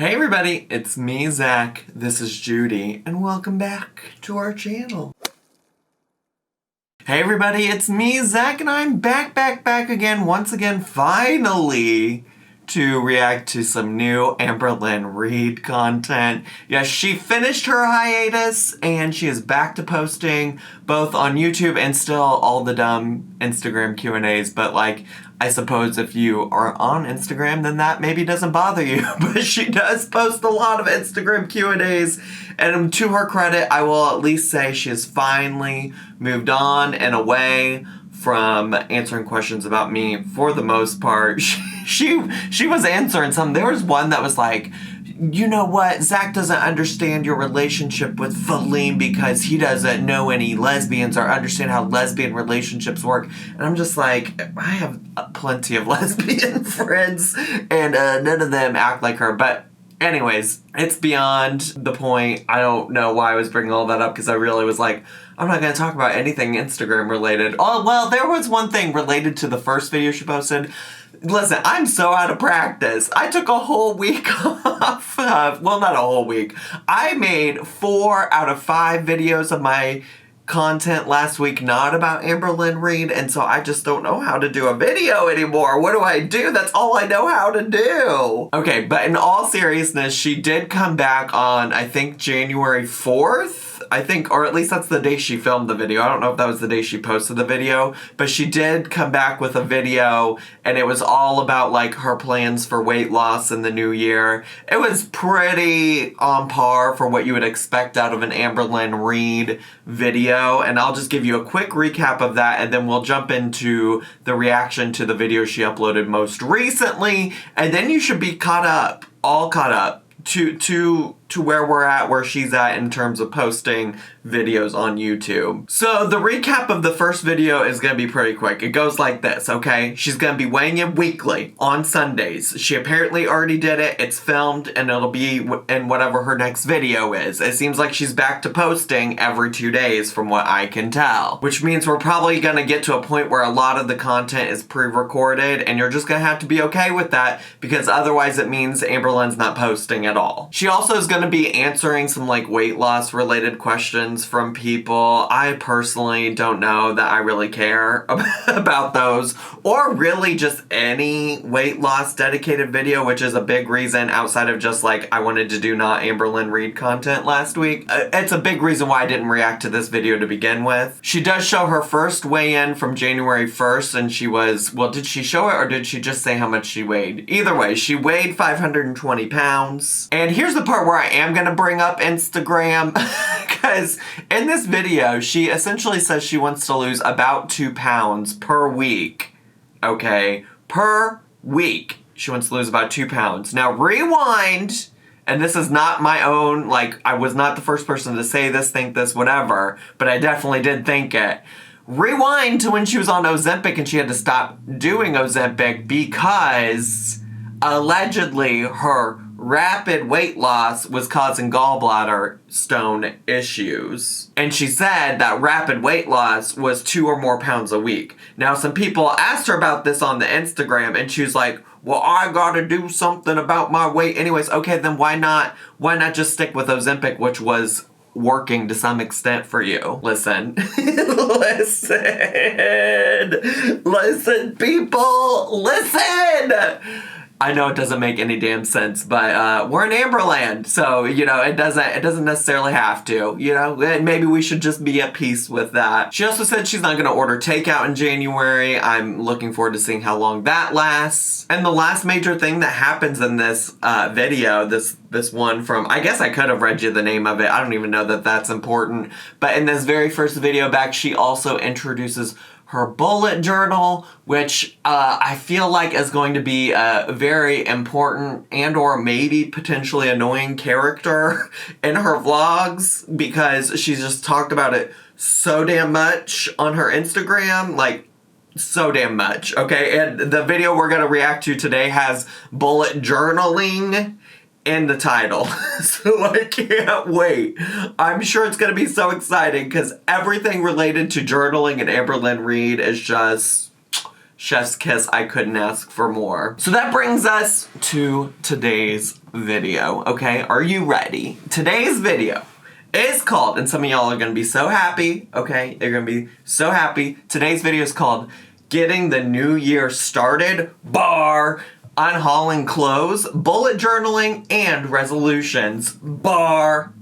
Hey everybody, it's me, Zach. This is Judy, and welcome back to our channel. Hey everybody, it's me, Zach, and I'm back again, once again, finally, to react to some new Amberlynn Reid content. Yes, she finished her hiatus, and she is back to posting both on YouTube and still all the dumb Instagram Q&As, but like, I suppose if you are on Instagram, then that maybe doesn't bother you. But she does post a lot of Instagram Q&As. And to her credit, I will at least say she has finally moved on and away from answering questions about me for the most part. She was answering some. There was one that was like, you know what, Zach doesn't understand your relationship with Feline because he doesn't know any lesbians or understand how lesbian relationships work. And I'm just like, I have plenty of lesbian friends and none of them act like her. But anyways, it's beyond the point. I don't know why I was bringing all that up because I really was like, I'm not going to talk about anything Instagram related. Oh, well, there was one thing related to the first video she posted. Listen, I'm so out of practice. I took a whole week off. Well, not a whole week. I made 4 out of 5 videos of my content last week not about Amberlynn Reid, and so I just don't know how to do a video anymore. What do I do? That's all I know how to do. Okay, but in all seriousness, she did come back on, I think, January 4th. I think, or at least that's the day she filmed the video. I don't know if that was the day she posted the video, but she did come back with a video, and it was all about like her plans for weight loss in the new year. It was pretty on par for what you would expect out of an Amberlynn Reid video, and I'll just give you a quick recap of that, and then we'll jump into the reaction to the video she uploaded most recently, and then you should be caught up, all caught up to where we're at, where she's at in terms of posting videos on YouTube. So the recap of the first video is going to be pretty quick. It goes like this, okay? She's going to be weighing in weekly on Sundays. She apparently already did it. It's filmed and it'll be in whatever her next video is. It seems like she's back to posting every 2 days from what I can tell, which means we're probably going to get to a point where a lot of the content is pre-recorded and you're just going to have to be okay with that because otherwise it means Amberlynn's not posting at all. She also is going to be answering some like weight loss related questions from people. I personally don't know that I really care about those, or really just any weight loss dedicated video, which is a big reason outside of just like I wanted to do not Amberlynn Reid content last week. It's a big reason why I didn't react to this video to begin with. She does show her first weigh-in from January 1st, and she was, well, did she show it or did she just say how much she weighed? Either way, she weighed 520 pounds. And here's the part where I am gonna bring up Instagram because in this video, she essentially says she wants to lose about 2 pounds per week. Okay, per week. She wants to lose about 2 pounds. Now rewind, and this is not my own, like, I was not the first person to say this, think this, whatever, but I definitely did think it. Rewind to when she was on Ozempic and she had to stop doing Ozempic because allegedly her rapid weight loss was causing gallbladder stone issues. And she said that rapid weight loss was 2 or more pounds a week. Now, some people asked her about this on the Instagram, and she was like, well, I gotta do something about my weight anyways. Okay, then why not just stick with Ozempic, which was working to some extent for you? Listen. Listen, people, listen! I know it doesn't make any damn sense, but we're in Amberland, so, you know, it doesn't necessarily have to, you know? Maybe we should just be at peace with that. She also said she's not going to order takeout in January. I'm looking forward to seeing how long that lasts. And the last major thing that happens in this video, this one from, I guess I could have read you the name of it. I don't even know that that's important. But in this very first video back, she also introduces her bullet journal, which I feel like is going to be a very important and or maybe potentially annoying character in her vlogs because she's just talked about it so damn much on her Instagram, like so damn much, okay? And the video we're gonna react to today has bullet journaling in the title. So I can't wait. I'm sure it's going to be so exciting because everything related to journaling and Amberlynn Reid is just Chef's kiss, I couldn't ask for more. So that brings us to today's video, okay? Are you ready? Today's video is called, and some of y'all are gonna be so happy, okay? They're gonna be so happy. Today's video is called Getting the New Year Started, unhauling clothes, bullet journaling, and resolutions, vlog.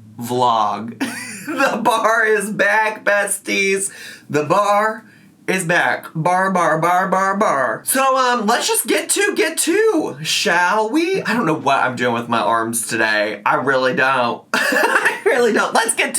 The bar is back, besties. The bar is back. Bar. So, let's just get to, shall we? I don't know what I'm doing with my arms today. I really don't. I really don't. Let's get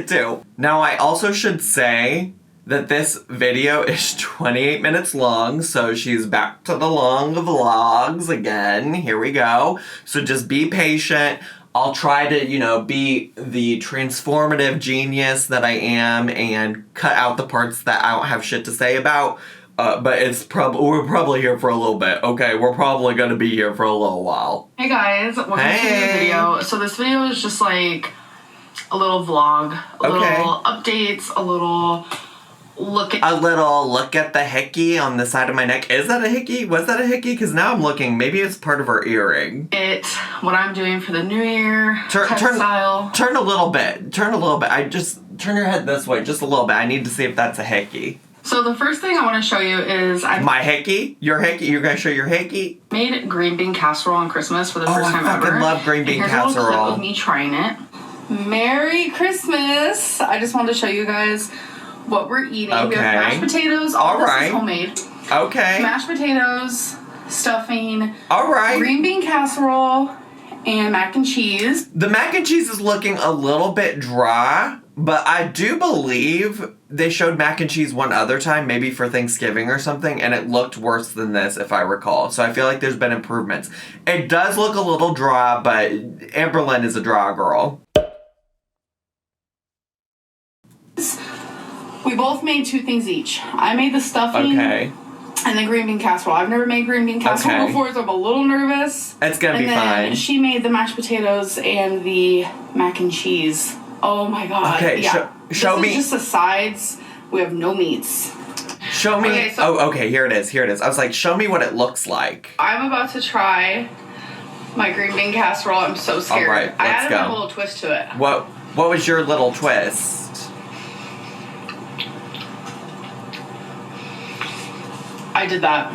to. Now, I also should say that this video is 28 minutes long, so she's back to the long vlogs again. Here we go. So just be patient. I'll try to, be the transformative genius that I am and cut out the parts that I don't have shit to say about. But we're probably here for a little bit. Okay, we're probably gonna be here for a little while. Hey guys, welcome to the video. So this video is just like a little vlog, little updates, a little look at the hickey on the side of my neck. Is that a hickey? Was that a hickey? Because now I'm looking. Maybe it's part of her earring. What I'm doing for the new year. Style. Turn a little bit. I just turn your head this way just a little bit. I need to see if that's a hickey. So the first thing I want to show you is my hickey. Your hickey. You're gonna show your hickey. Made green bean casserole on Christmas for the first time ever. I fucking love green bean casserole. Here's a little clip of me trying it. Merry Christmas! I just wanted to show you guys what we're eating. Okay. We have mashed potatoes. All this is homemade. Okay. Mashed potatoes, stuffing. All right. Green bean casserole, and mac and cheese. The mac and cheese is looking a little bit dry, but I do believe they showed mac and cheese one other time, maybe for Thanksgiving or something, and it looked worse than this, if I recall. So I feel like there's been improvements. It does look a little dry, but Amberlynn is a dry girl. We both made 2 things each. I made the stuffing and the green bean casserole. I've never made green bean casserole before, so I'm a little nervous. It's gonna be fine. She made the mashed potatoes and the mac and cheese. Oh my god. Okay, yeah. show me. This is just the sides. We have no meats. Show me. Okay, okay, here it is. I was like, show me what it looks like. I'm about to try my green bean casserole. I'm so scared. All right, let's I added go. a little twist to it. What was your little twist? I did that.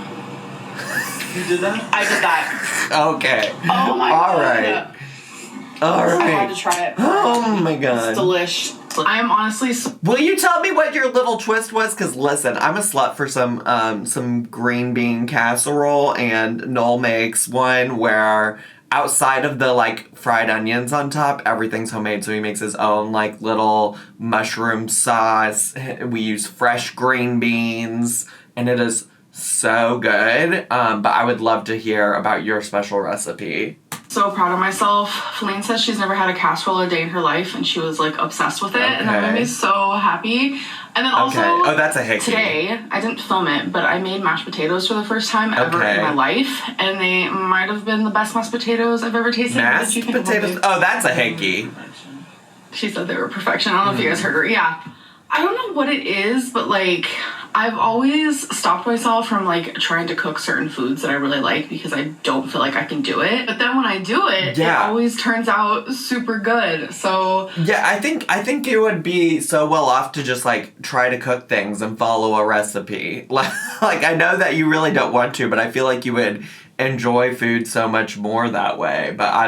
You did that? I did that. Okay. Oh my god. All right. I had to try it. Oh my god. It's delish. I am honestly. Will you tell me what your little twist was? Because listen, I'm a slut for some green bean casserole, and Noel makes one where outside of the fried onions on top, everything's homemade. So he makes his own little mushroom sauce. We use fresh green beans, and it is so good. But I would love to hear about your special recipe. So proud of myself. Feline says she's never had a casserole a day in her life, and she was obsessed with it, and that made me so happy. And then also, that's a hickey. Today, I didn't film it, but I made mashed potatoes for the first time ever in my life, and they might have been the best mashed potatoes I've ever tasted. Mashed potatoes? Oh, that's a hickey. She said they were perfection. I don't know if you guys heard her. Yeah. I don't know what it is, but I've always stopped myself from trying to cook certain foods that I really like because I don't feel like I can do it. But then when I do it, it always turns out super good. So yeah, I think you would be so well off to just try to cook things and follow a recipe. I know that you really don't want to, but I feel like you would enjoy food so much more that way. But I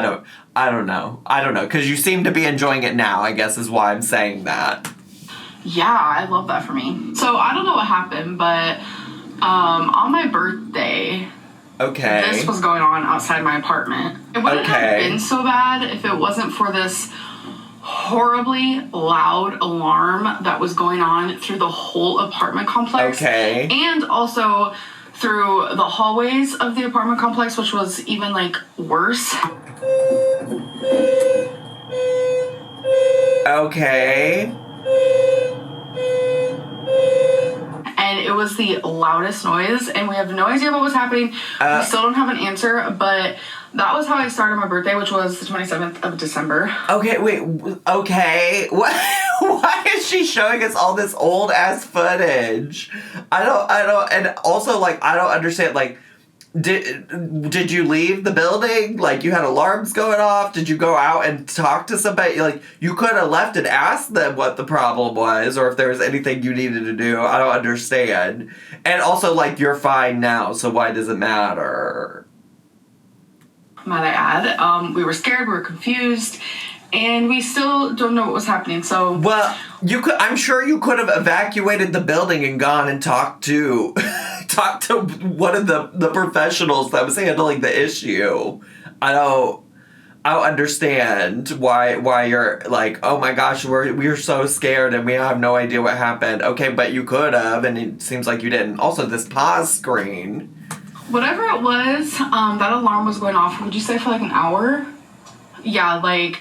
don't know because you seem to be enjoying it now, I guess is why I'm saying that. Yeah, I love that for me. So I don't know what happened, but on my birthday, this was going on outside my apartment. It wouldn't have been so bad if it wasn't for this horribly loud alarm that was going on through the whole apartment complex. And also through the hallways of the apartment complex, which was even worse. And it was the loudest noise, and we have no idea what was happening. We still don't have an answer, but that was how I started my birthday, which was the 27th of December. Okay, wait, okay. What Why is she showing us all this old ass footage? I don't, and also, like, I don't understand, like, did you leave the building? Like, you had alarms going off? Did you go out and talk to somebody? Like, you could have left and asked them what the problem was, or if there was anything you needed to do. I don't understand. And also, like, you're fine now, so why does it matter? Might I add, we were scared, we were confused, and we still don't know what was happening, so... Well, I'm sure you could have evacuated the building and gone and talked to one of the professionals that was handling the issue. I don't understand why you're like, oh my gosh, we're so scared and we have no idea what happened. Okay, but you could have, and it seems like you didn't. Also, this pause screen. Whatever it was, that alarm was going off, would you say for like an hour? Yeah, like...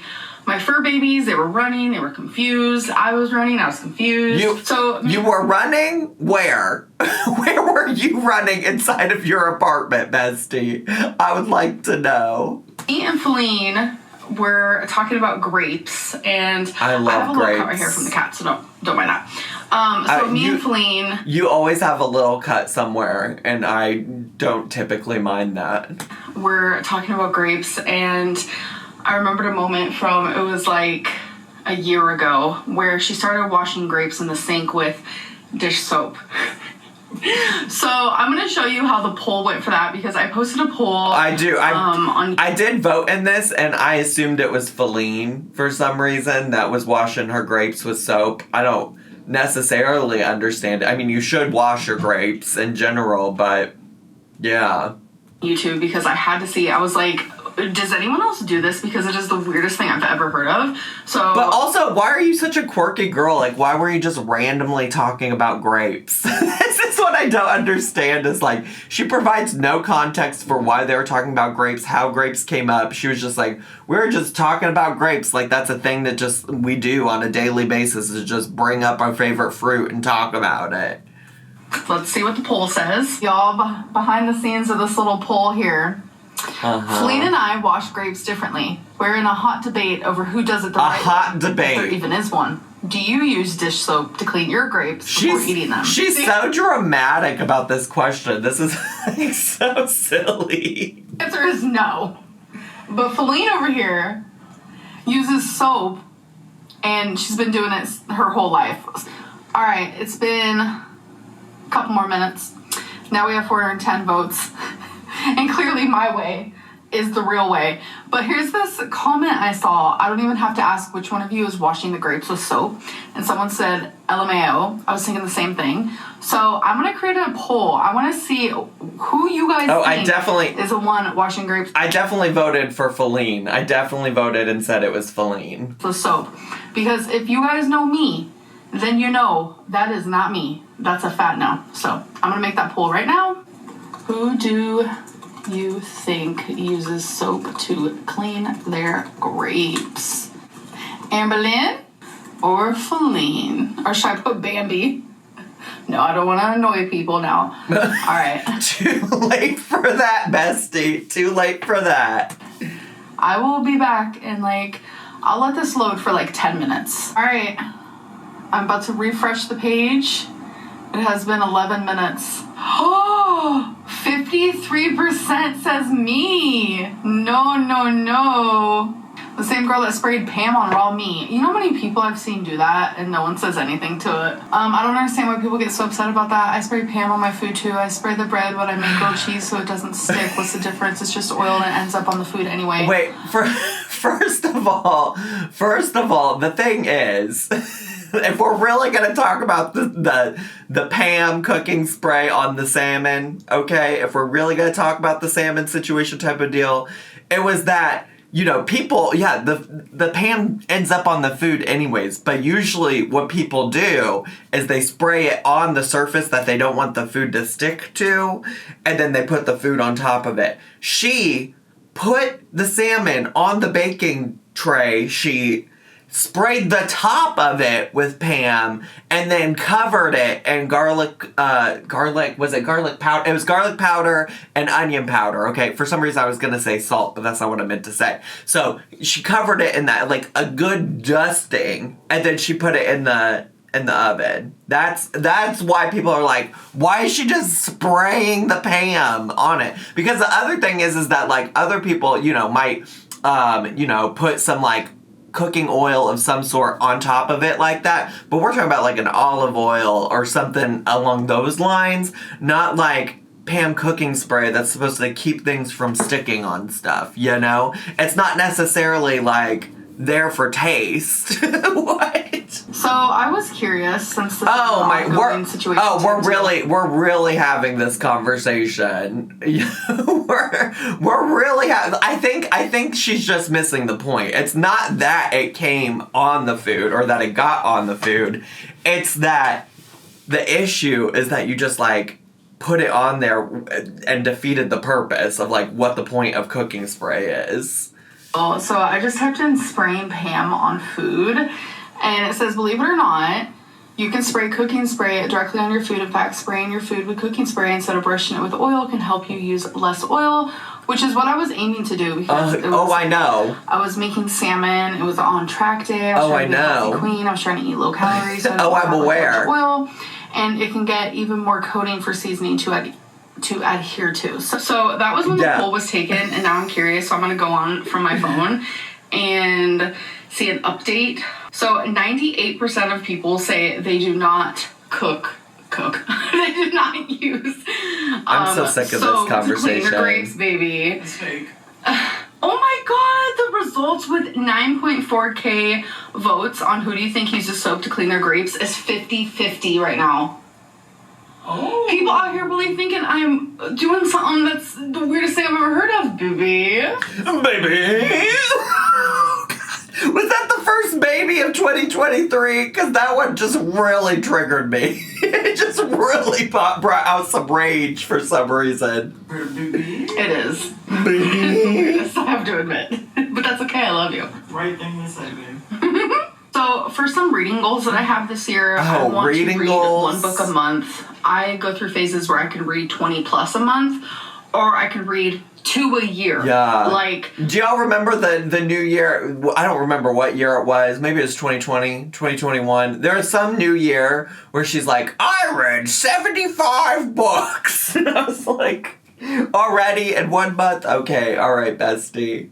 My fur babies, they were running, they were confused. I was running, I was confused. You were running? Where? Where were you running inside of your apartment, bestie? I would like to know. Me and Feline were talking about grapes, and I love grapes. I have a little cut right here from the cat, so don't mind that. And Feline... You always have a little cut somewhere, and I don't typically mind that. We're talking about grapes, and... I remembered a moment from, it was like a year ago, where she started washing grapes in the sink with dish soap. So I'm going to show you how the poll went for that, because I posted a poll. I do. I did vote in this, and I assumed it was Feline for some reason that was washing her grapes with soap. I don't necessarily understand it. I mean, you should wash your grapes in general, but yeah. YouTube, because I had to see, I was like... Does anyone else do this? Because it is the weirdest thing I've ever heard of. So, but also, why are you such a quirky girl? Like, why were you just randomly talking about grapes? This is what I don't understand. Is like, she provides no context for why they were talking about grapes, how grapes came up. She was just like, we were just talking about grapes. Like, that's a thing that just we do on a daily basis, is just bring up our favorite fruit and talk about it. Let's see what the poll says. Y'all, behind the scenes of this little poll here. Feline and I wash grapes differently. We're in a hot debate over who does it the right way. A hot debate. If there even is one. Do you use dish soap to clean your grapes before eating them? She's so dramatic about this question. This is like so silly. The answer is no. But Feline over here uses soap, and she's been doing it her whole life. All right, it's been a couple more minutes. Now we have 410 votes. And clearly my way is the real way. But here's this comment I saw. I don't even have to ask which one of you is washing the grapes with soap. And someone said LMAO. I was thinking the same thing. So I'm going to create a poll. I want to see who you guys think is the one washing grapes. I definitely voted for Feline. I definitely voted and said it was Feline. With soap. Because if you guys know me, then you know that is not me. That's a fat no. So I'm going to make that poll right now. Who do you think uses soap to clean their grapes? Amberlynn or Feline? Or should I put Bambi? No, I don't want to annoy people now. All right. Too late for that, bestie. Too late for that. I will be back in I'll let this load for 10 minutes. All right. I'm about to refresh the page. It has been 11 minutes. Oh, 53% says me. No. The same girl that sprayed Pam on raw meat. You know how many people I've seen do that and no one says anything to it? I don't understand why people get so upset about that. I spray Pam on my food too. I spray the bread when I make grilled cheese so it doesn't stick. What's the difference? It's just oil and it ends up on the food anyway. Wait, first of all, the thing is... If we're really going to talk about the Pam cooking spray on the salmon, okay? If we're really going to talk about the salmon situation type of deal, it was that, people, the Pam ends up on the food anyways, but usually what people do is they spray it on the surface that they don't want the food to stick to, and then they put the food on top of it. She put the salmon on the baking tray sheet, sprayed the top of it with Pam, and then covered it in garlic, was it garlic powder? It was garlic powder and onion powder, okay? For some reason I was gonna say salt, but that's not what I meant to say. So she covered it in that, like a good dusting, and then she put it in the oven. That's why people are like, why is she just spraying the Pam on it? Because the other thing is that, like, other people, might, put some, like, cooking oil of some sort on top of it like that, but we're talking about like an olive oil or something along those lines, not like Pam cooking spray that's supposed to keep things from sticking on stuff, It's not necessarily like there for taste. What? So I was curious, since this is an ongoing situation. We're really having this conversation. we're really I think she's just missing the point. It's not that it came on the food or that it got on the food. It's that the issue is that you just like put it on there and defeated the purpose of like what the point of cooking spray is. Oh, so I just typed in spraying Pam on food, and it says, believe it or not, you can spray cooking spray directly on your food. In fact, spraying your food with cooking spray instead of brushing it with oil can help you use less oil, which is what I was aiming to do. Because I know. I was making salmon. It was on track day. I was trying to be a healthy queen. I was trying to eat low calories. So I'm aware. Oil, and it can get even more coating for seasoning to adhere to. So that was when the poll was taken, and now I'm curious, so I'm going to go on from my phone and see an update. So 98% of people say they do not cook. They do not use. I'm so sick of this conversation. Clean the grapes, baby. It's fake. Oh my god, the results with 9.4K votes on who do you think uses soap to clean their grapes is 50-50 right now. Oh. People out here really thinking I'm doing something that's the weirdest thing I've ever heard of, baby. Was that the first baby of 2023? Because that one just really triggered me. It just really brought out some rage for some reason. It is. I have to admit. But that's okay, I love you. Right thing to say, babe. So, for some reading goals that I have this year, I want to read one book a month. I go through phases where I can read 20 plus a month, or I can read 2 a year. Yeah. Like, do y'all remember the new year? I don't remember what year it was. Maybe it was 2020, 2021. There was some new year where she's like, I read 75 books. And I was like, already in 1 month? Okay, all right, bestie.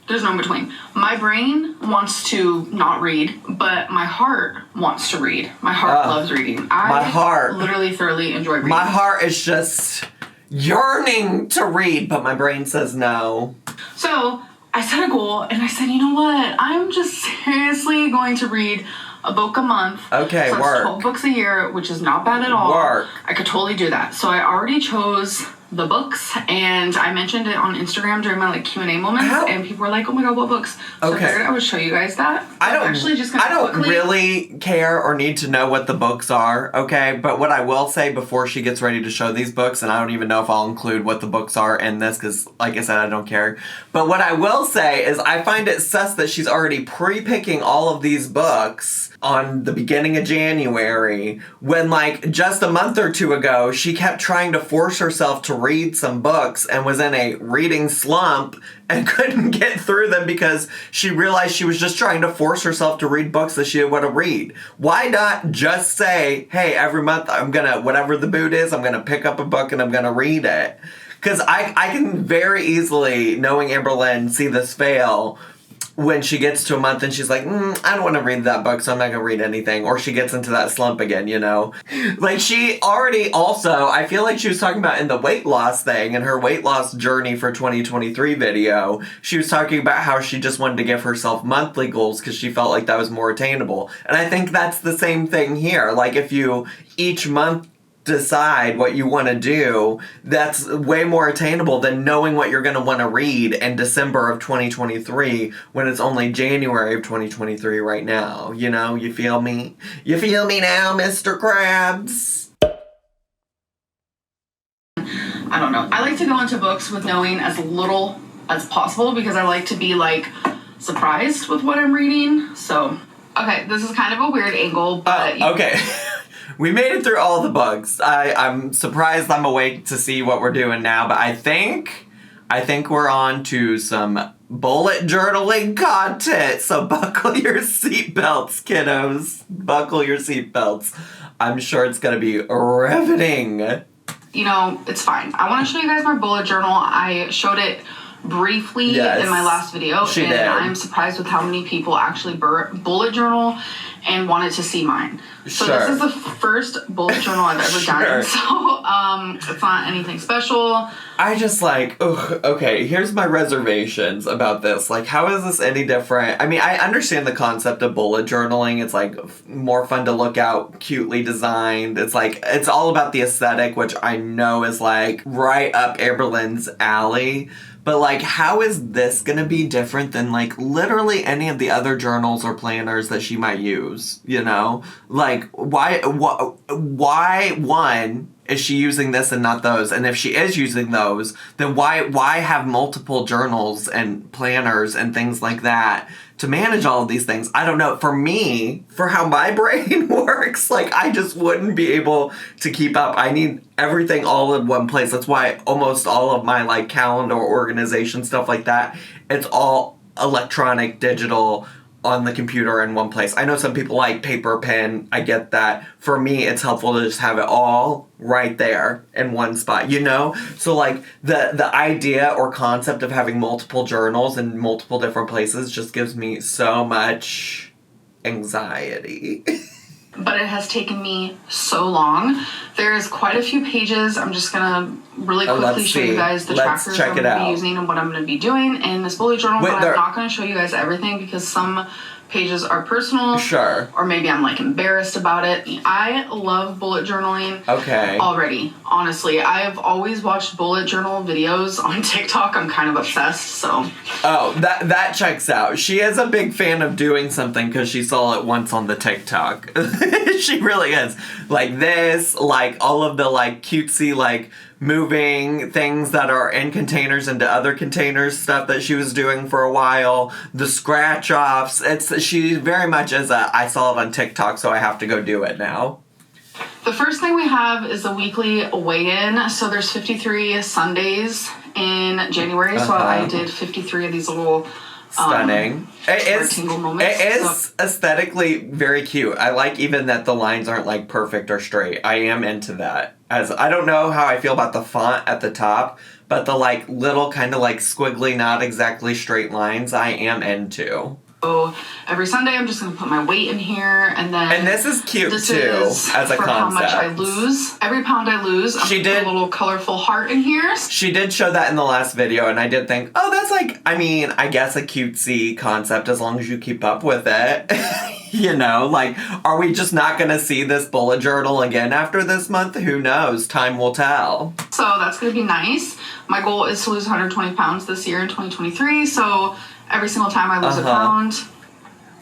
There's no in between. My brain wants to not read, but my heart wants to read. My heart loves reading. My heart literally thoroughly enjoy reading. My heart is just yearning to read, but my brain says no. So I set a goal, and I said, you know what? I'm just seriously going to read a book a month. Okay, so work. That's 12 books a year, which is not bad at all. Work. I could totally do that. So I already chose the books, and I mentioned it on Instagram during my Q&A moments, and people were like, oh my god, what books? So I figured I would show you guys that. I don't really care or need to know what the books are, okay? But what I will say before she gets ready to show these books, and I don't even know if I'll include what the books are in this, because like I said, I don't care. But what I will say is I find it sus that she's already pre-picking all of these books on the beginning of January, when like just a month or two ago, she kept trying to force herself to read some books and was in a reading slump and couldn't get through them because she realized she was just trying to force herself to read books that she didn't want to read. Why not just say, hey, every month I'm gonna, whatever the mood is, I'm gonna pick up a book and I'm gonna read it. Because I can very easily, knowing Amberlynn, see this fail when she gets to a month and she's like, I don't want to read that book, so I'm not going to read anything. Or she gets into that slump again, Like, she already also, I feel like she was talking about in the weight loss thing, in her weight loss journey for 2023 video, she was talking about how she just wanted to give herself monthly goals because she felt like that was more attainable. And I think that's the same thing here. Like, if you each month decide what you want to do, that's way more attainable than knowing what you're going to want to read in December of 2023 when it's only January of 2023 right now. You feel me? You feel me now, Mr. Krabs? I don't know. I like to go into books with knowing as little as possible because I like to be like surprised with what I'm reading. So, okay, this is kind of a weird angle, but... okay. We made it through all the books. I'm surprised I'm awake to see what we're doing now, but I think we're on to some bullet journaling content. So buckle your seatbelts, kiddos. Buckle your seatbelts. I'm sure it's going to be riveting. You know, it's fine. I want to show you guys my bullet journal. I showed it briefly in my last video. She did. I'm surprised with how many people actually bullet journal and wanted to see mine. So this is the first bullet journal I've ever done. So it's not anything special. I just okay, here's my reservations about this. Like, how is this any different? I mean, I understand the concept of bullet journaling. It's like more fun to look at, cutely designed. It's like, it's all about the aesthetic, which I know is like right up Amberlynn'S alley. But, like, how is this gonna be different than, like, literally any of the other journals or planners that she might use, you know? Like, why, one, is she using this and not those? And if she is using those, then why have multiple journals and planners and things like that to manage all of these things? I don't know. For me, for how my brain works, like, I just wouldn't be able to keep up. I need everything all in one place. That's why almost all of my, like, calendar organization, stuff like that, it's all electronic, digital, on the computer in one place. I know some people like paper, pen. I get that. For me, it's helpful to just have it all right there in one spot, you know? So, like, the idea or concept of having multiple journals in multiple different places just gives me so much anxiety. But it has taken me so long. There's quite a few pages. I'm just gonna really quickly show you guys the trackers I'm gonna be using and what I'm gonna be doing in this bullet journal. But I'm not gonna show you guys everything because some pages are personal. Sure. Or maybe I'm, like, embarrassed about it. I love bullet journaling. Okay. Already. Honestly, I've always watched bullet journal videos on TikTok. I'm kind of obsessed, so. Oh, that checks out. She is a big fan of doing something because she saw it once on the TikTok. She really is. Like this, like all of the, like, cutesy, like, moving things that are in containers into other containers, stuff that she was doing for a while, the scratch offs. She very much is I saw it on TikTok, so I have to go do it now. The first thing we have is the weekly weigh-in. So there's 53 Sundays in January, so I did 53 of these little stunning. It is aesthetically very cute. I like even that the lines aren't, like, perfect or straight. I am into that. As I don't know how I feel about the font at the top, but the, like, little kind of, like, squiggly, not exactly straight lines I am into. So every Sunday I'm just going to put my weight in here, and then... And this is cute, too, as a concept. how much I lose. Every pound I lose, I'm going to put a little colorful heart in here. She did show that in the last video, and I did think, oh, that's, like, I mean, I guess a cutesy concept as long as you keep up with it. You know, like, are we just not going to see this bullet journal again after this month? Who knows? Time will tell. So that's going to be nice. My goal is to lose 120 pounds this year in 2023, so... Every single time I lose a pound,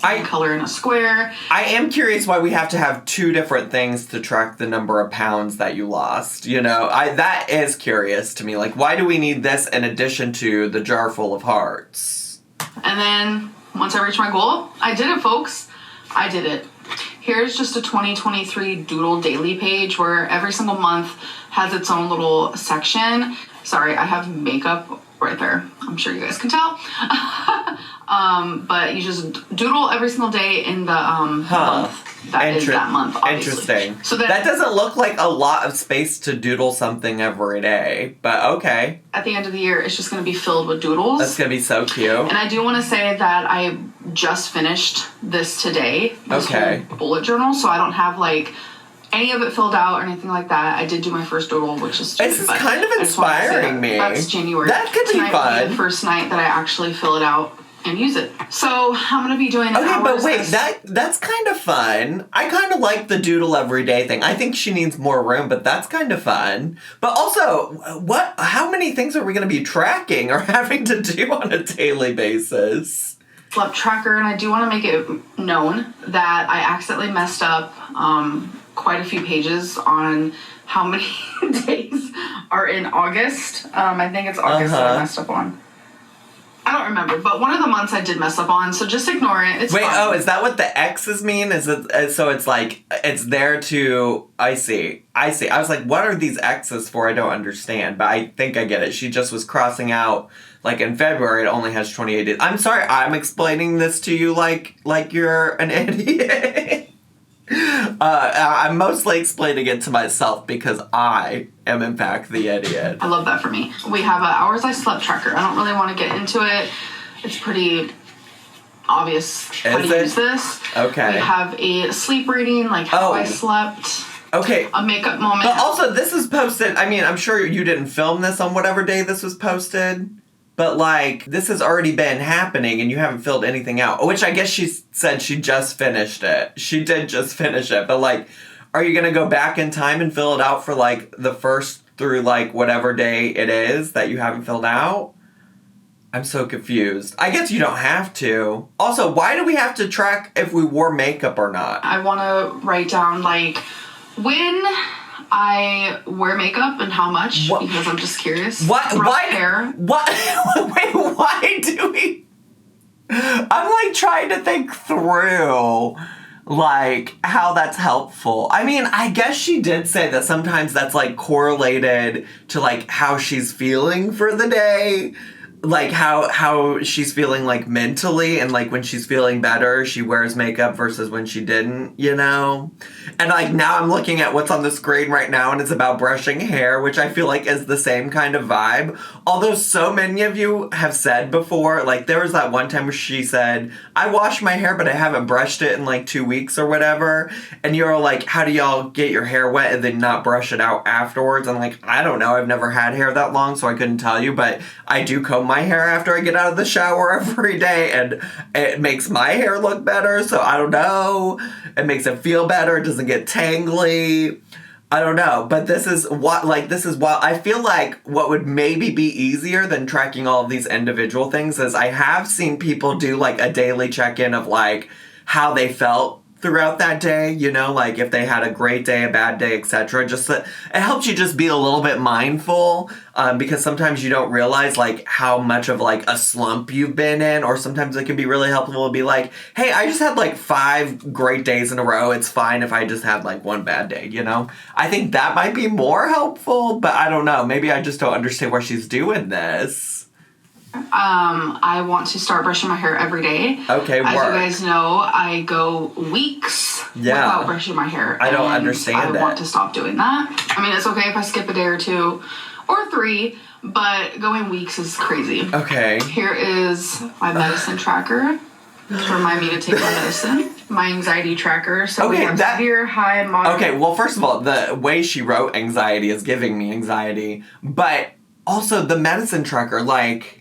I color in a square. I am curious why we have to have two different things to track the number of pounds that you lost. You know, that is curious to me. Like, why do we need this in addition to the jar full of hearts? And then, once I reach my goal, I did it, folks. I did it. Here's just a 2023 Doodle Daily page where every single month has its own little section. Sorry, I have makeup right there. I'm sure you guys can tell. But you just doodle every single day in the month. That is that month, obviously. Interesting. So that doesn't look like a lot of space to doodle something every day, but okay. At the end of the year, it's just going to be filled with doodles. That's going to be so cute. And I do want to say that I just finished this today. This whole bullet journal, so I don't have, like, any of it filled out or anything like that. I did do my first doodle, which is stupid. This is kind of inspiring me. That's January. That could be Tonight fun. will be the first night that I actually fill it out and use it. So I'm gonna be doing. Okay, but wait, that's kind of fun. I kind of like the doodle every day thing. I think she needs more room, but that's kind of fun. But also, how many things are we gonna be tracking or having to do on a daily basis? Slept tracker, and I do want to make it known that I accidentally messed up quite a few pages on how many days are in August. I think it's August that I messed up on. I don't remember, but one of the months I did mess up on, so just ignore it. It's fine. Is that what the X's mean? Is it so it's like it's there to I see. I was like, what are these X's for? I don't understand, but I think I get it. She just was crossing out like in February it only has 28 days. I'm sorry, I'm explaining this to you like you're an idiot. I'm mostly explaining it to myself because I am in fact the idiot. I love that for me. We have an hours I slept tracker. I don't really want to get into it. It's pretty obvious how to use this. Okay. We have a sleep reading, like how I slept. Okay. A makeup moment. But also, this is posted, I mean, I'm sure you didn't film this on whatever day this was posted. But, like, this has already been happening and you haven't filled anything out. Which I guess she said she just finished it. She did just finish it. But, like, are you going to go back in time and fill it out for, like, the first through, like, whatever day it is that you haven't filled out? I'm so confused. I guess you don't have to. Also, why do we have to track if we wore makeup or not? I want to write down, like, when I wear makeup and how much, because I'm just curious. What? Rough hair. What? Wait, why do we... I'm, like, trying to think through, like, how that's helpful. I mean, I guess she did say that sometimes that's, like, correlated to, like, how she's feeling for the day. Like, how she's feeling, like, mentally, and, like, when she's feeling better, she wears makeup versus when she didn't, you know? And, like, now I'm looking at what's on the screen right now, and it's about brushing hair, which I feel like is the same kind of vibe. Although so many of you have said before, like, there was that one time where she said, I wash my hair, but I haven't brushed it in, like, 2 weeks or whatever. And you're like, how do y'all get your hair wet and then not brush it out afterwards? I'm like, I don't know. I've never had hair that long, so I couldn't tell you, but I do comb my hair after I get out of the shower every day, and it makes my hair look better, so I don't know. It makes it feel better. It doesn't get tangly. I don't know, but this is what I feel like what would maybe be easier than tracking all of these individual things is I have seen people do like a daily check-in of like how they felt throughout that day, you know, like if they had a great day, a bad day, etc. Just that it helps you just be a little bit mindful, because sometimes you don't realize like how much of like a slump you've been in, or sometimes it can be really helpful to be like, hey, I just had like 5 great days in a row. It's fine if I just had like one bad day, you know? I think that might be more helpful, but I don't know. Maybe I just don't understand why she's doing this. I want to start brushing my hair every day. Okay, As you guys know, I go weeks without brushing my hair. I don't understand I want to stop doing that. I mean, it's okay if I skip a day or 2 or 3, but going weeks is crazy. Okay. Here is my medicine tracker to remind me to take my medicine. My anxiety tracker. So we have severe, high, moderate. Okay, well, first of all, the way she wrote anxiety is giving me anxiety, but also the medicine tracker, like...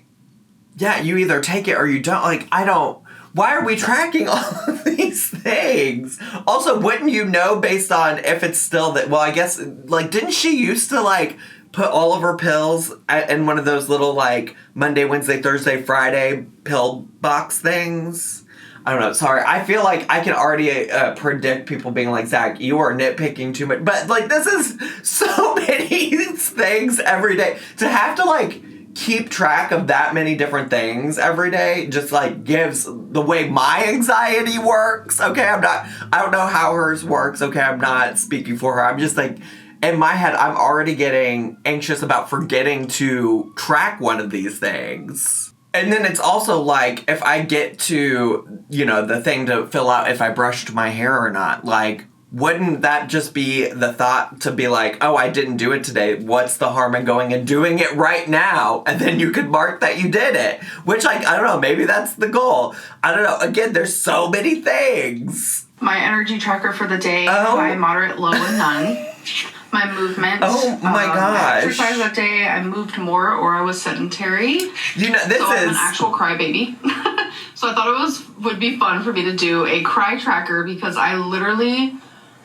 Yeah, you either take it or you don't. Like, I don't... Why are we tracking all of these things? Also, wouldn't you know based on if it's still that... Well, I guess, like, didn't she used to, like, put all of her pills in one of those little, like, Monday, Wednesday, Thursday, Friday pill box things? I don't know. Sorry. I feel like I can already predict people being like, Zach, you are nitpicking too much. But, like, this is so many things every day. To have to, like... keep track of that many different things every day just like gives the way my anxiety works. Okay, I don't know how hers works. Okay, I'm not speaking for her. I'm just like, in my head, I'm already getting anxious about forgetting to track one of these things. And then it's also like, if I get to, you know, the thing to fill out if I brushed my hair or not, like, wouldn't that just be the thought to be like, oh, I didn't do it today. What's the harm in going and doing it right now? And then you could mark that you did it. Which, like, I don't know, maybe that's the goal. I don't know. Again, there's so many things. My energy tracker for the day, high, moderate, low, and none. My movement. Oh, my gosh. My exercise that day, I moved more or I was sedentary. You know, I'm an actual crybaby. So I thought it would be fun for me to do a cry tracker because I literally...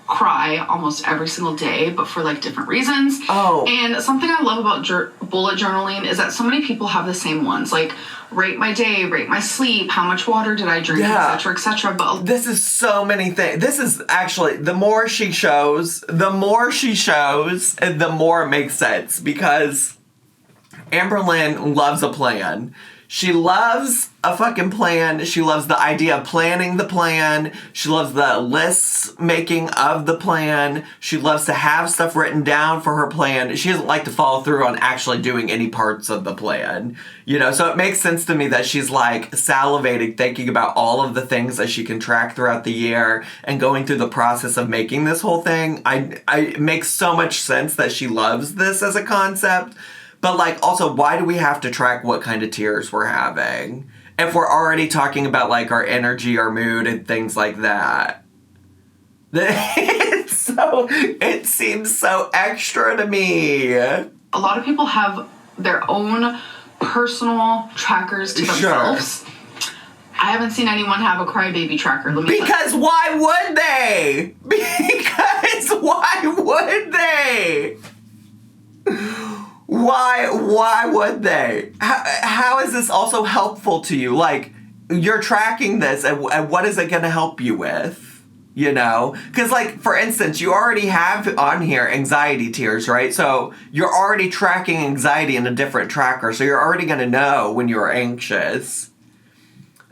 cry almost every single day, but for like different reasons. And something I love about bullet journaling is that so many people have the same ones, like rate my day, rate my sleep, how much water did I drink, etc., etc. But this is so many things. This is actually, the more she shows, the more it makes sense, because Amberlynn loves a plan. She loves a fucking plan. She loves the idea of planning the plan. She loves the lists making of the plan. She loves to have stuff written down for her plan. She doesn't like to follow through on actually doing any parts of the plan. You know, so it makes sense to me that she's like salivating, thinking about all of the things that she can track throughout the year and going through the process of making this whole thing. It makes so much sense that she loves this as a concept. But, like, also, why do we have to track what kind of tears we're having? If we're already talking about, like, our energy, our mood, and things like that. It seems so extra to me. A lot of people have their own personal trackers to themselves. Sure. I haven't seen anyone have a crybaby tracker. Because why would they? Because why would they? Why would they? How is this also helpful to you? Like, you're tracking this, and what is it going to help you with? You know? Because, like, for instance, you already have on here anxiety tears, right? So you're already tracking anxiety in a different tracker, so you're already going to know when you're anxious.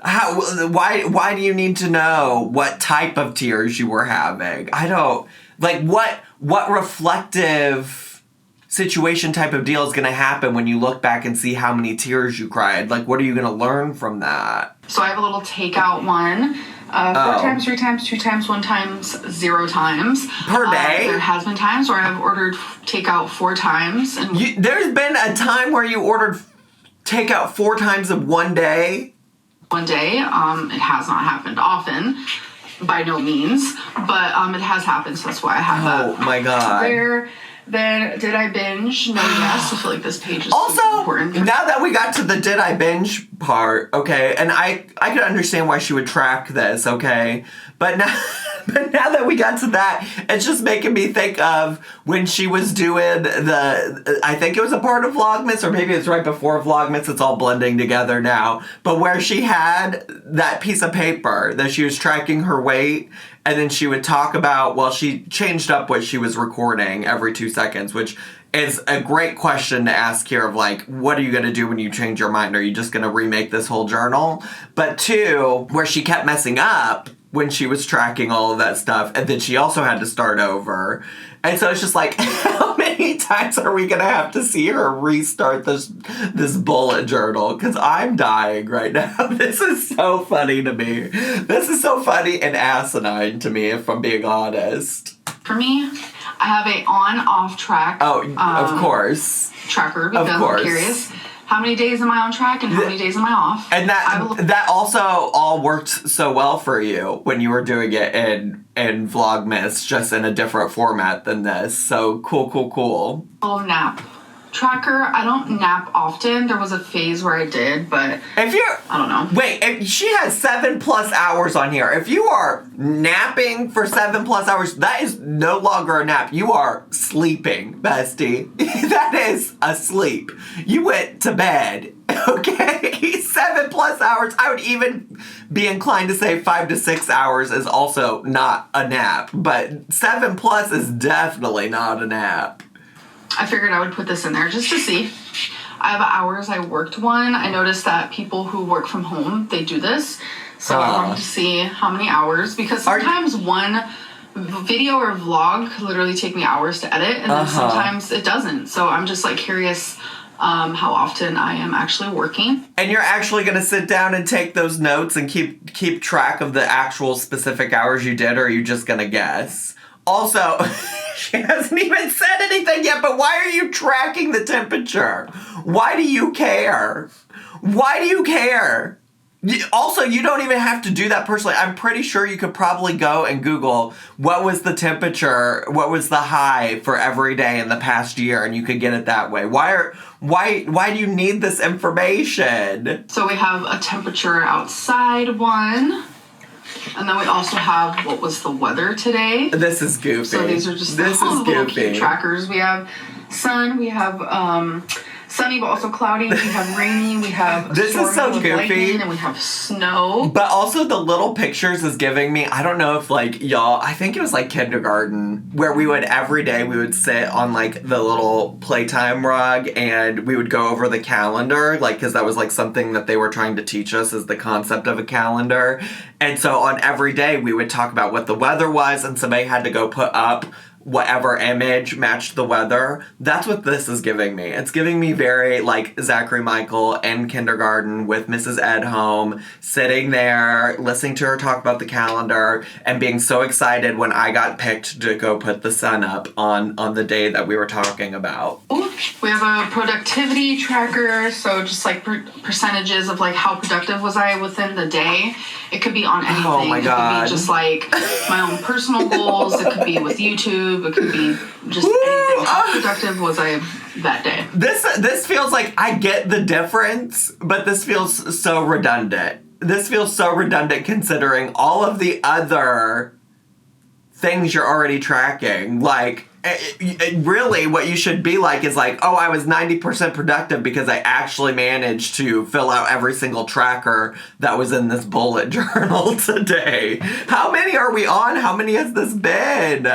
Why do you need to know what type of tears you were having? I don't... Like, what reflective situation type of deal is going to happen when you look back and see how many tears you cried? Like, what are you going to learn from that? So I have a little takeout one. 4 times, 3 times, 2 times, 1 times, 0 times. Per day? There has been times where I've ordered takeout 4 times. And there's been a time where you ordered takeout 4 times in one day? One day. It has not happened often. By no means. But it has happened, so that's why I have that. Oh, my God. Then, did I binge? No, yes. I feel like this page is also important. Now that we got to the did I binge part, okay, and I could understand why she would track this, okay, but now that we got to that, it's just making me think of when she was doing I think it was a part of Vlogmas, or maybe it's right before Vlogmas, it's all blending together now, but where she had that piece of paper that she was tracking her weight. And then she would talk about, well, she changed up what she was recording every 2 seconds, which is a great question to ask here of, like, what are you going to do when you change your mind? Are you just going to remake this whole journal? But 2, where she kept messing up when she was tracking all of that stuff, and then she also had to start over. And so it's just like, how many times are we going to have to see her restart this bullet journal? Because I'm dying right now. This is so funny to me. This is so funny and asinine to me, if I'm being honest. For me, I have a on-off track. Oh, of course. Tracker, because I'm curious. How many days am I on track and how many days am I off? And that also all worked so well for you when you were doing it in Vlogmas, just in a different format than this. So cool. Oh, nap tracker. I don't nap often. There was a phase where I did, but I don't know. Wait, if she has 7+ hours on here. If you are napping for 7+ hours, that is no longer a nap. You are sleeping, bestie. That is a sleep. You went to bed. Okay? 7+ hours. I would even be inclined to say 5 to 6 hours is also not a nap, but 7+ is definitely not a nap. I figured I would put this in there just to see. I have hours I worked one. I noticed that people who work from home, they do this. So I wanted to see how many hours, because sometimes one video or vlog could literally take me hours to edit, and then sometimes it doesn't. So I'm just like curious how often I am actually working. And you're actually going to sit down and take those notes and keep track of the actual specific hours you did, or are you just going to guess? Also, she hasn't even said anything yet, but why are you tracking the temperature? Why do you care? Why do you care? Also, you don't even have to do that personally. I'm pretty sure you could probably go and Google what was the temperature, what was the high for every day in the past year, and you could get it that way. Why do you need this information? So we have a temperature outside one. And then we also have what was the weather today. This is goofy. So these are just little cute trackers. We have sun, we have sunny but also cloudy. We have rainy. We have this is so goofy. Lightning, and we have snow. But also the little pictures is giving me, I don't know if like y'all, I think it was like kindergarten, where we would every day we would sit on like the little playtime rug and we would go over the calendar, like, because that was like something that they were trying to teach us, is the concept of a calendar. And so on every day we would talk about what the weather was, and somebody had to go put up whatever image matched the weather. That's what this is giving me. It's giving me very like Zachary Michael in kindergarten with Mrs. Edholm, sitting there listening to her talk about the calendar and being so excited when I got picked to go put the sun up on the day that we were talking about. We have a productivity tracker, so just like percentages of like how productive was I within the day. It could be on anything. Oh my God. It could be just like my own personal goals. It could be with YouTube. It could be just anything. How productive was I that day? This feels like I get the difference, but this feels so redundant. This feels so redundant considering all of the other things you're already tracking. Like, really what you should be like is like, oh, I was 90% productive because I actually managed to fill out every single tracker that was in this bullet journal today. How many are we on? How many has this been?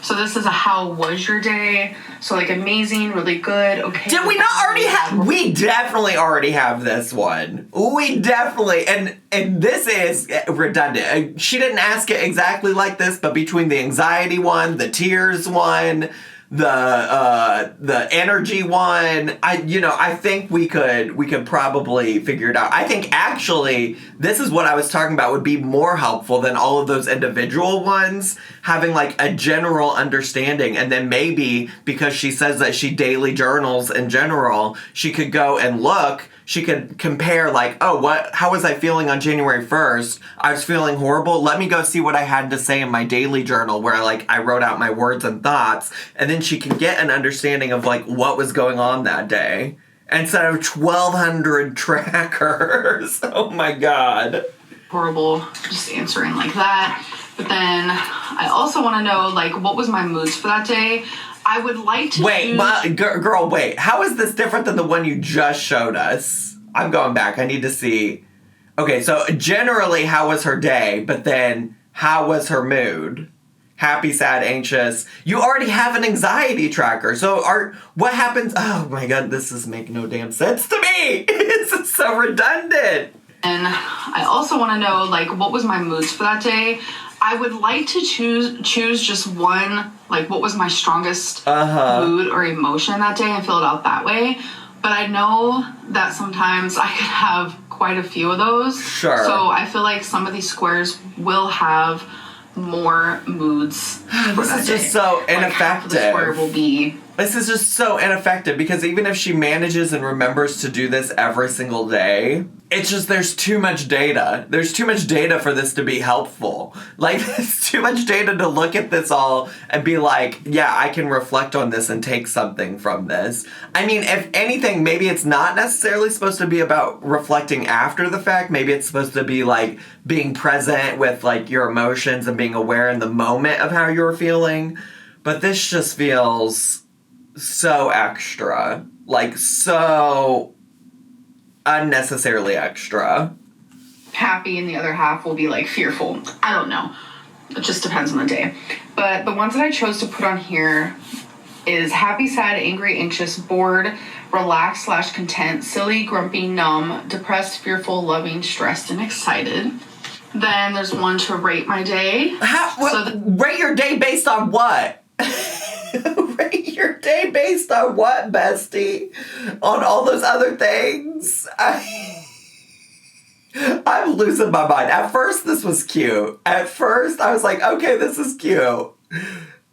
So this is a how was your day? So like amazing, really good, okay. Did we not already have? We definitely already have this one. We definitely, and this is redundant. She didn't ask it exactly like this, but between the anxiety one, the tears one, the energy one, I think we could probably figure it out. I think actually this is what I was talking about would be more helpful than all of those individual ones, having like a general understanding, and then maybe because she says that she daily journals in general, she could go and look. She could compare like, oh, how was I feeling on January 1st? I was feeling horrible. Let me go see what I had to say in my daily journal where like I wrote out my words and thoughts. And then she can get an understanding of like what was going on that day instead of 1,200 trackers. Oh my God. Horrible just answering like that. But then I also want to know like what was my moods for that day? I would like to girl, wait. How is this different than the one you just showed us? I'm going back. I need to see. Okay, so generally, how was her day? But then, how was her mood? Happy, sad, anxious. You already have an anxiety tracker. So, what happens? Oh my God, this is making no damn sense to me. This is so redundant. And I also want to know, like, what was my moods for that day? I would like to choose just one, like what was my strongest mood or emotion that day and fill it out that way. But I know that sometimes I could have quite a few of those. Sure. So I feel like some of these squares will have more moods. This is just so ineffective. Like half of the square will be. This is just so ineffective because even if she manages and remembers to do this every single day, it's just there's too much data. There's too much data for this to be helpful. Like, there's too much data to look at this all and be like, yeah, I can reflect on this and take something from this. I mean, if anything, maybe it's not necessarily supposed to be about reflecting after the fact. Maybe it's supposed to be like being present with like your emotions and being aware in the moment of how you're feeling. But this just feels so extra, like so unnecessarily extra. Happy and the other half will be like fearful. I don't know. It just depends on the day. But the ones that I chose to put on here is happy, sad, angry, anxious, bored, relaxed / content, silly, grumpy, numb, depressed, fearful, loving, stressed, and excited. Then there's one to rate my day. Rate your day based on what? Rate your day based on what, bestie? On all those other things? I'm losing my mind. At first, this was cute. At first, I was like, okay, this is cute.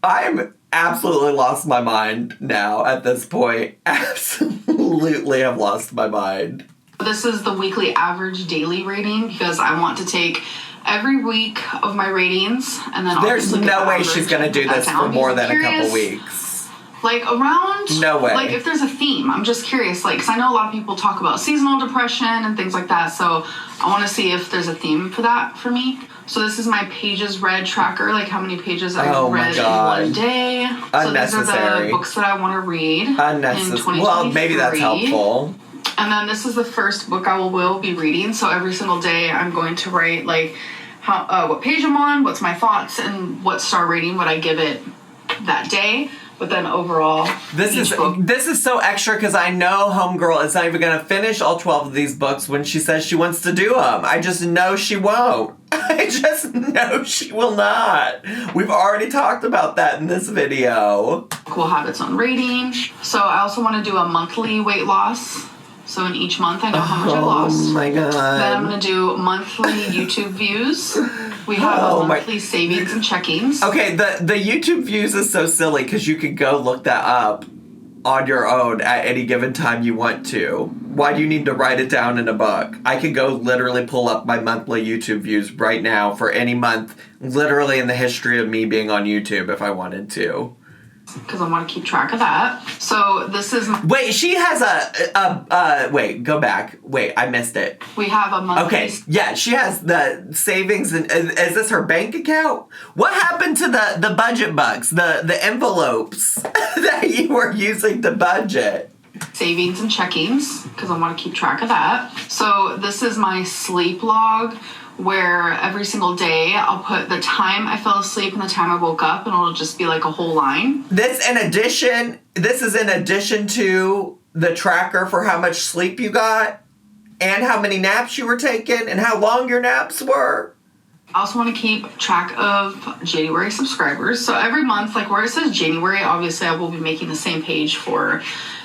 I'm absolutely lost my mind now at this point. Absolutely have lost my mind. This is the weekly average daily rating because I want to take every week of my ratings and then there's no way she's gonna do this for more than a couple weeks. Like around... No way. Like if there's a theme. I'm just curious. Like, because I know a lot of people talk about seasonal depression and things like that. So I want to see if there's a theme for that for me. So this is my pages read tracker. Like how many pages I've read in one day. So these are the books that I want to read in 2023. Well, maybe that's helpful. And then this is the first book I will be reading. So every single day I'm going to write like how what page I'm on, what's my thoughts, and what star rating would I give it that day. But then overall, this is so extra because I know Homegirl is not even going to finish all 12 of these books when she says she wants to do them. I just know she won't. I just know she will not. We've already talked about that in this video. Will have its own rating. So I also want to do a monthly weight loss. So in each month, I know how much I lost. Oh my god. Then I'm going to do monthly YouTube views. We have monthly savings and checkings. Okay, the YouTube views is so silly because you could go look that up on your own at any given time you want to. Why do you need to write it down in a book? I could go literally pull up my monthly YouTube views right now for any month, literally in the history of me being on YouTube if I wanted to. Because I want to keep track of that. So this is... Wait, she has wait, go back. Wait, I missed it. We have a monthly... Okay, yeah, she has the savings, and is this her bank account? What happened to the budget bucks, the envelopes that you were using to budget? Savings and checkings, because I want to keep track of that. So this is my sleep log, where every single day I'll put the time I fell asleep and the time I woke up, and it'll just be like a whole line. This is in addition to the tracker for how much sleep you got and how many naps you were taking and how long your naps were. I also want to keep track of January subscribers. So every month, like where it says January, obviously I will be making the same page for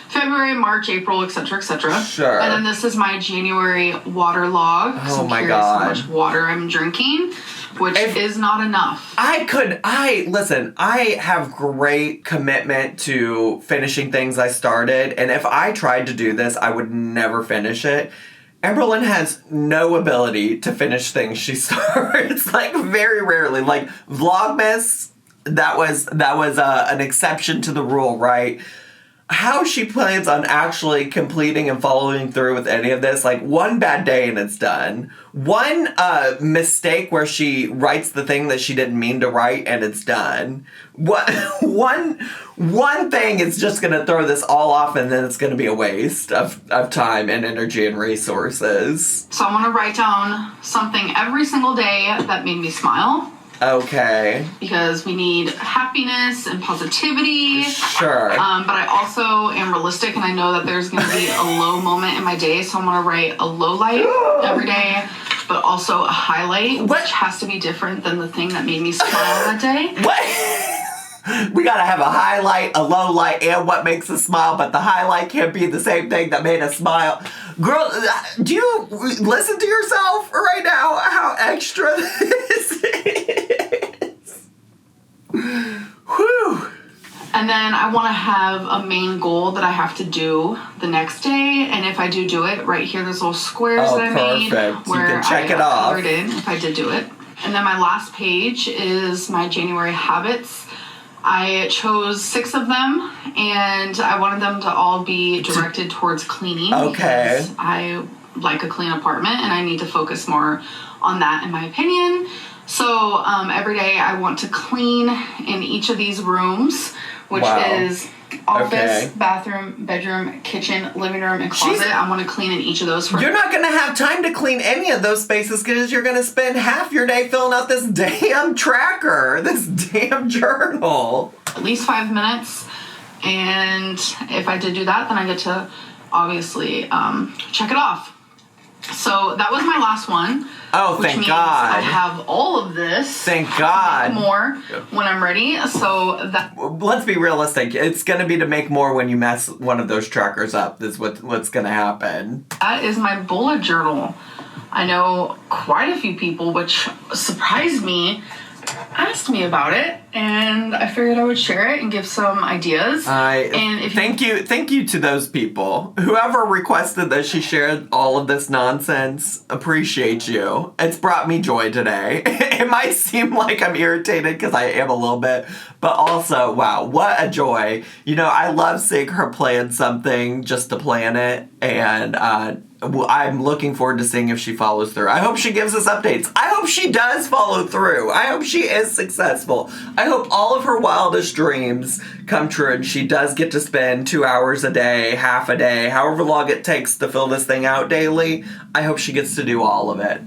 February, March, April, etc., etc. Sure. And then this is my January water log. Oh my god! How much water I'm drinking, which is not enough. Listen, I have great commitment to finishing things I started, and if I tried to do this, I would never finish it. Amberlynn has no ability to finish things she starts, like very rarely. Like Vlogmas, that was an exception to the rule, right? How she plans on actually completing and following through with any of this, like one bad day and it's done. One mistake where she writes the thing that she didn't mean to write and it's done. One thing is just going to throw this all off and then it's going to be a waste of time and energy and resources. So I want to write down something every single day that made me smile. Okay. Because we need happiness and positivity. Sure. But I also am realistic and I know that there's going to be a low moment in my day, so I'm going to write a low light every day, but also a highlight, which has to be different than the thing that made me smile that day. What? We gotta have a highlight, a low light, and what makes us smile, but the highlight can't be the same thing that made us smile. Girl, do you listen to yourself right now? How extra this is. Whew. And then I want to have a main goal that I have to do the next day, and if I do it, right here, there's little squares that I made where you can check it off. Colored in if I did do it. And then my last page is my January habits. I chose 6 of them, and I wanted them to all be directed towards cleaning. Okay. Because I like a clean apartment, and I need to focus more on that, in my opinion. So every day I want to clean in each of these rooms, which is office, bathroom, bedroom, kitchen, living room, and closet. I want to clean in each of those. You're not going to have time to clean any of those spaces because you're going to spend half your day filling out this damn tracker, this damn journal. At least 5 minutes. And if I did do that, then I get to obviously check it off. So that was my last one. Oh, thank God. I have all of this. Thank God. More when I'm ready. So that. Let's be realistic. It's going to be to make more when you mess one of those trackers up. That's what's going to happen. That is my bullet journal. I know quite a few people, which surprised me, asked me about it, and I figured I would share it and give some ideas. Thank you to those people. Whoever requested that she shared all of this nonsense, appreciate you. It's brought me joy today. It might seem like I'm irritated because I am a little bit, but also, wow, what a joy. You know, I love seeing her plan something just to plan it, and I'm looking forward to seeing if she follows through. I hope she gives us updates. I hope she does follow through. I hope she is successful. I hope all of her wildest dreams come true and she does get to spend 2 hours a day, half a day, however long it takes to fill this thing out daily. I hope she gets to do all of it.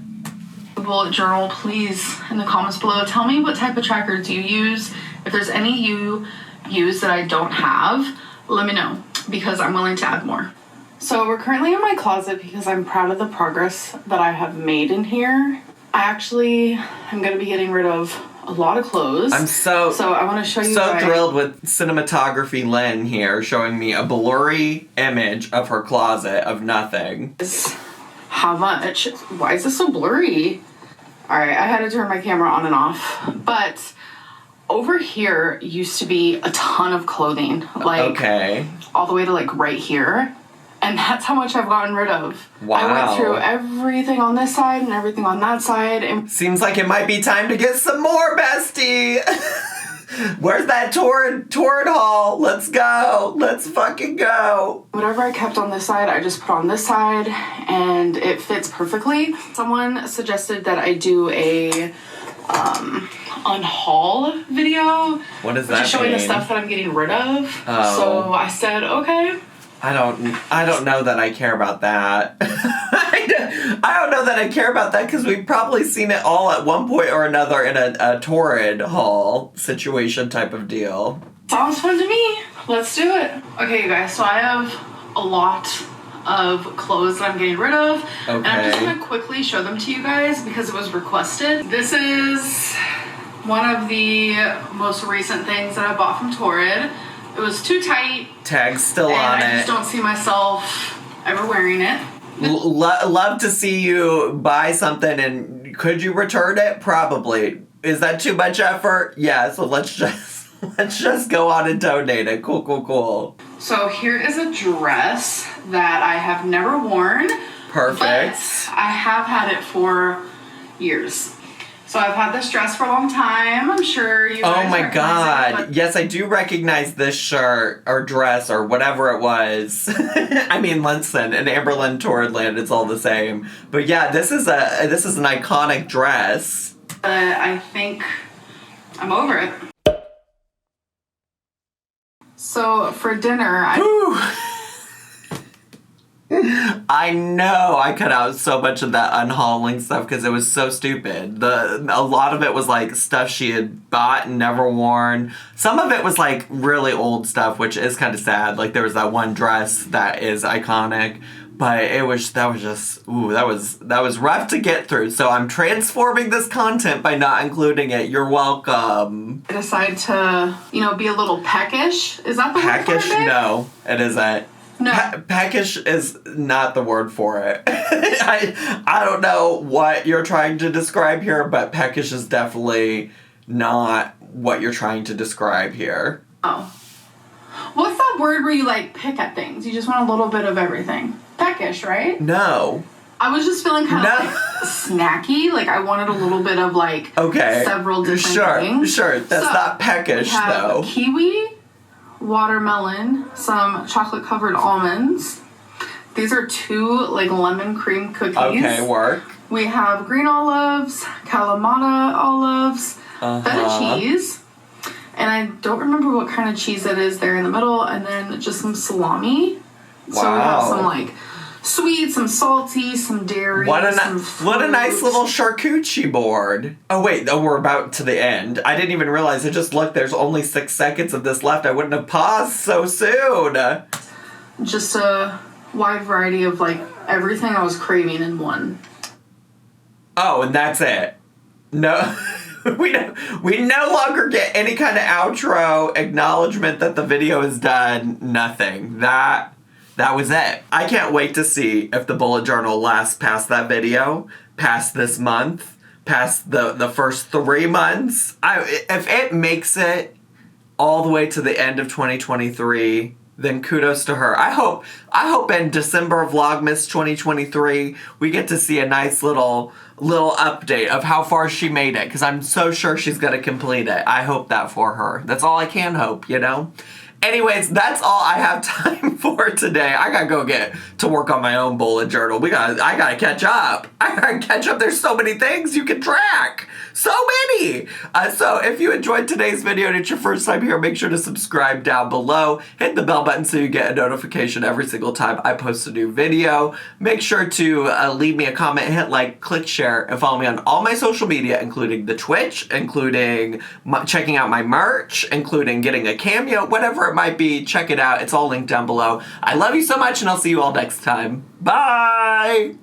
Bullet journal, please, in the comments below, tell me what type of trackers you use. If there's any you use that I don't have, let me know, because I'm willing to add more. So we're currently in my closet because I'm proud of the progress that I have made in here. I'm going to be getting rid of a lot of clothes. So I want to show you. So thrilled with cinematography Lynn here showing me a blurry image of her closet of nothing. How much? Why is this so blurry? All right, I had to turn my camera on and off. But over here used to be a ton of clothing. All the way to right here. And that's how much I've gotten rid of. Wow. I went through everything on this side and everything on that side. And seems like it might be time to get some more, bestie. Where's that torrid haul? Let's go. Let's fucking go. Whatever I kept on this side, I just put on this side, and it fits perfectly. Someone suggested that I do a unhaul video. What is that? Just showing the stuff that I'm getting rid of. Oh. So I said, okay. I don't know that I care about that. I don't know that I care about that because we've probably seen it all at one point or another in a torrid haul situation type of deal. Sounds fun to me. Let's do it. Okay, you guys, so I have a lot of clothes that I'm getting rid of. Okay. And I'm just going to quickly show them to you guys because it was requested. This is one of the most recent things that I bought from Torrid. It was too tight. Tag's still on it. I just don't see myself ever wearing it. Love to see you buy something, and could you return it? Probably. Is that too much effort? Yeah, so let's just go on and donate it. Cool. So here is a dress that I have never worn. Perfect. But I have had it for years. So I've had this dress for a long time. I'm sure you guys Oh my god. It, yes, I do recognize this shirt or dress or whatever it was. I mean, listen, in Amberlynn Torridland, it's all the same. But yeah, this is an iconic dress. I think I'm over it. So for dinner, I know I cut out so much of that unhauling stuff because it was so stupid. A lot of it was stuff she had bought and never worn. Some of it was really old stuff, which is kind of sad. There was that one dress that is iconic, but that was rough to get through. So I'm transforming this content by not including it. You're welcome. I decided to, be a little peckish. Is that the word for it? Peckish? No, it isn't. No. Peckish is not the word for it. I don't know what you're trying to describe here, but peckish is definitely not what you're trying to describe here. Oh. What's that word where you pick at things? You just want a little bit of everything. Peckish, right? No. I was just feeling kind of snacky. I wanted a little bit of several different things. Sure. That's not peckish though. Kiwi, watermelon, some chocolate covered almonds. These are 2 lemon cream cookies. Okay, work. We have green olives, Kalamata olives, feta cheese, and I don't remember what kind of cheese that is there in the middle, and then just some salami. Wow. So we have some sweet, some salty, some dairy. What a nice little charcuterie board. Oh wait, we're about to the end. I didn't even realize. I just looked. There's only 6 seconds of this left. I wouldn't have paused so soon. Just a wide variety of everything I was craving in one. Oh, and that's it. No, we no longer get any kind of outro acknowledgement that the video is done. Nothing. That was it. I can't wait to see if the bullet journal lasts past that video, past this month. past the first 3 months. If it makes it all the way to the end of 2023, then kudos to her. I hope in December Vlogmas 2023 we get to see a nice little update of how far she made it, because I'm so sure she's gonna complete it. I hope that for her. That's all I can hope, you know? Anyways, that's all I have time for today. I gotta go get to work on my own bullet journal. I gotta catch up. There's so many things you can track. So many. So if you enjoyed today's video and it's your first time here, make sure to subscribe down below. Hit the bell button so you get a notification every single time I post a new video. Make sure to leave me a comment, hit like, click share, and follow me on all my social media, including the Twitch, including checking out my merch, including getting a cameo, whatever it might be. Check it out. It's all linked down below. I love you so much, and I'll see you all next time. Bye!